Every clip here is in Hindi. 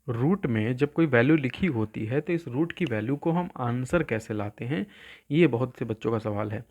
रूट में जब कोई वैल्यू लिखी होती है तो इस रूट की वैल्यू को हम आंसर कैसे लाते हैं, ये बहुत से बच्चों का सवाल है।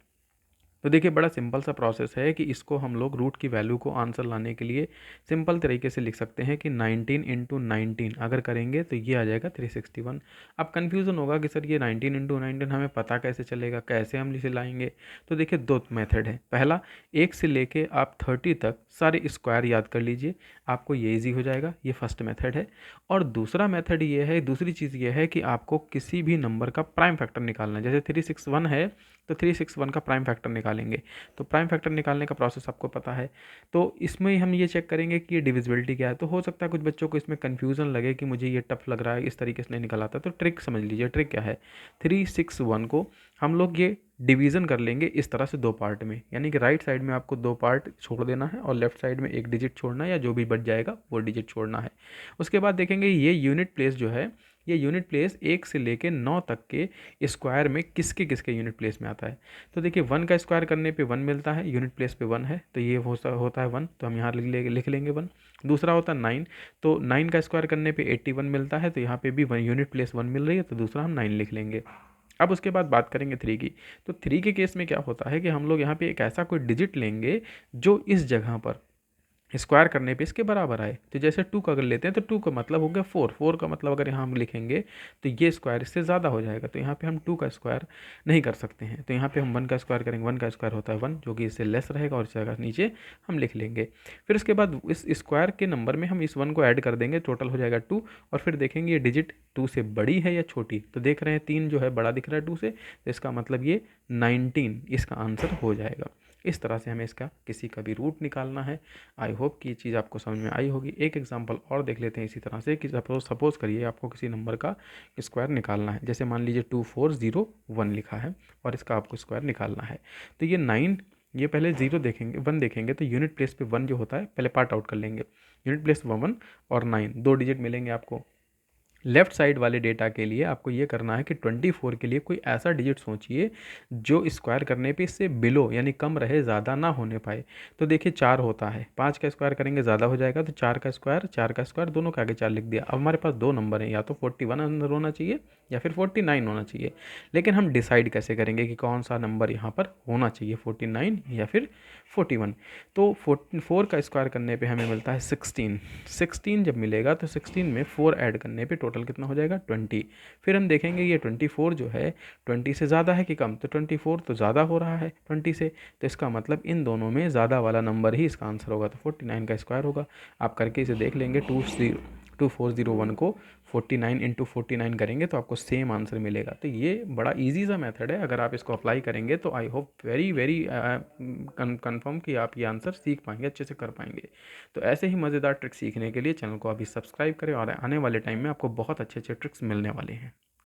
तो देखिए बड़ा सिंपल सा प्रोसेस है कि इसको हम लोग रूट की वैल्यू को आंसर लाने के लिए सिंपल तरीके से लिख सकते हैं कि 19 इंटू 19 अगर करेंगे तो ये आ जाएगा 361। अब कन्फ्यूज़न होगा कि सर ये 19 इंटू 19 हमें पता कैसे चलेगा, कैसे हम इसे लाएंगे। तो देखिए दो मेथड है। पहला, 1 से लेके आप 30 तक सारे स्क्वायर याद कर लीजिए, आपको ये ईजी हो जाएगा, ये फर्स्ट मेथड है। और दूसरा मेथड ये है, दूसरी चीज़ ये है कि आपको किसी भी नंबर का प्राइम फैक्टर निकालना है। जैसे 361 है तो 361 का प्राइम फैक्टर निकालेंगे। तो प्राइम फैक्टर निकालने का प्रोसेस आपको पता है। तो इसमें हम ये चेक करेंगे कि ये डिविजिबिलिटी क्या है। तो हो सकता है कुछ बच्चों को इसमें कन्फ्यूज़न लगे कि मुझे ये टफ लग रहा है, इस तरीके से नहीं निकल आता। तो ट्रिक समझ लीजिए, ट्रिक क्या है। 361 को हम लोग ये डिवीज़न कर लेंगे इस तरह से दो पार्ट में, यानी कि राइट साइड में आपको दो पार्ट छोड़ देना है और लेफ्ट साइड में एक डिजिट छोड़ना है, या जो भी बच जाएगा वो डिजिट छोड़ना है। उसके बाद देखेंगे ये यूनिट प्लेस जो है, ये यूनिट प्लेस 1 से लेके 9 तक के स्क्वायर में किसके किसके यूनिट प्लेस में आता है। तो देखिए 1 का स्क्वायर करने पे 1 मिलता है, यूनिट प्लेस पे 1 है तो ये होता है 1, तो हम यहाँ लिख लेंगे 1। दूसरा होता है 9, तो 9 का स्क्वायर करने पे 81 मिलता है, तो यहाँ पे भी 1 यूनिट प्लेस 1 मिल रही है, तो दूसरा हम 9 लिख लेंगे। अब उसके बाद बात करेंगे 3 की। तो 3 के केस में क्या होता है कि हम लोग यहाँ पे एक ऐसा कोई डिजिट लेंगे जो इस जगह पर स्क्वायर करने पे इसके बराबर आए। तो जैसे 2 का अगर लेते हैं तो 2 का मतलब हो गया 4, 4 का मतलब अगर यहाँ हम लिखेंगे तो ये स्क्वायर इससे ज़्यादा हो जाएगा, तो यहाँ पे हम 2 का स्क्वायर नहीं कर सकते हैं। तो यहाँ पे हम 1 का स्क्वायर करेंगे, 1 का स्क्वायर होता है 1 जो कि इससे लेस रहेगा, और इस जगह नीचे हम लिख लेंगे। फिर उसके बाद इस स्क्वायर के नंबर में हम इस 1 को ऐड कर देंगे, टोटल हो जाएगा 2। और फिर देखेंगे ये डिजिट 2 से बड़ी है या छोटी। तो देख रहे हैं 3 जो है बड़ा दिख रहा है 2 से, तो इसका मतलब ये 19 इसका आंसर हो जाएगा। इस तरह से हमें इसका किसी का भी रूट निकालना है। आई होप कि ये चीज़ आपको समझ में आई होगी। एक एग्जांपल और देख लेते हैं इसी तरह से कि सपोज करिए आपको किसी नंबर का स्क्वायर निकालना है। जैसे मान लीजिए 2401 लिखा है और इसका आपको स्क्वायर निकालना है। तो ये 9, ये पहले 0 देखेंगे, 1 देखेंगे, तो यूनिट प्लेस पे 1 जो होता है पहले पार्ट आउट कर लेंगे। यूनिट प्लेस 1 और 9 दो डिजिट मिलेंगे आपको। लेफ्ट साइड वाले डेटा के लिए आपको ये करना है कि 24 के लिए कोई ऐसा डिजिट सोचिए जो स्क्वायर करने पे इससे बिलो यानी कम रहे, ज़्यादा ना होने पाए। तो देखिए 4 होता है, 5 का स्क्वायर करेंगे ज़्यादा हो जाएगा, तो 4 का स्क्वायर दोनों के आगे 4 लिख दिया। अब हमारे पास दो नंबर हैं, या तो 41 अंदर होना चाहिए या फिर 49 होना चाहिए। लेकिन हम डिसाइड कैसे करेंगे कि कौन सा नंबर यहाँ पर होना चाहिए, 49 या फिर 41। तो 4 का स्क्वायर करने पे हमें मिलता है 16। 16 जब मिलेगा तो 16 में 4 ऐड करने पे टोटल कितना हो जाएगा 20। फिर हम देखेंगे ये 24 जो है 20 से ज़्यादा है कि कम। तो 24 तो ज़्यादा हो रहा है 20 से, तो इसका मतलब इन दोनों में ज़्यादा वाला नंबर ही इसका आंसर होगा, तो 49 का स्क्वायर होगा। आप करके इसे देख लेंगे। 2401 को 49 इंटू 49 करेंगे तो आपको सेम आंसर मिलेगा। तो ये बड़ा इजी सा मेथड है, अगर आप इसको अप्लाई करेंगे तो I hope very very confirm कि आप ये आंसर सीख पाएंगे, अच्छे से कर पाएंगे। तो ऐसे ही मज़ेदार ट्रिक्स सीखने के लिए चैनल को अभी सब्सक्राइब करें, और आने वाले टाइम में आपको बहुत अच्छे अच्छे ट्रिक्स मिलने वाले हैं।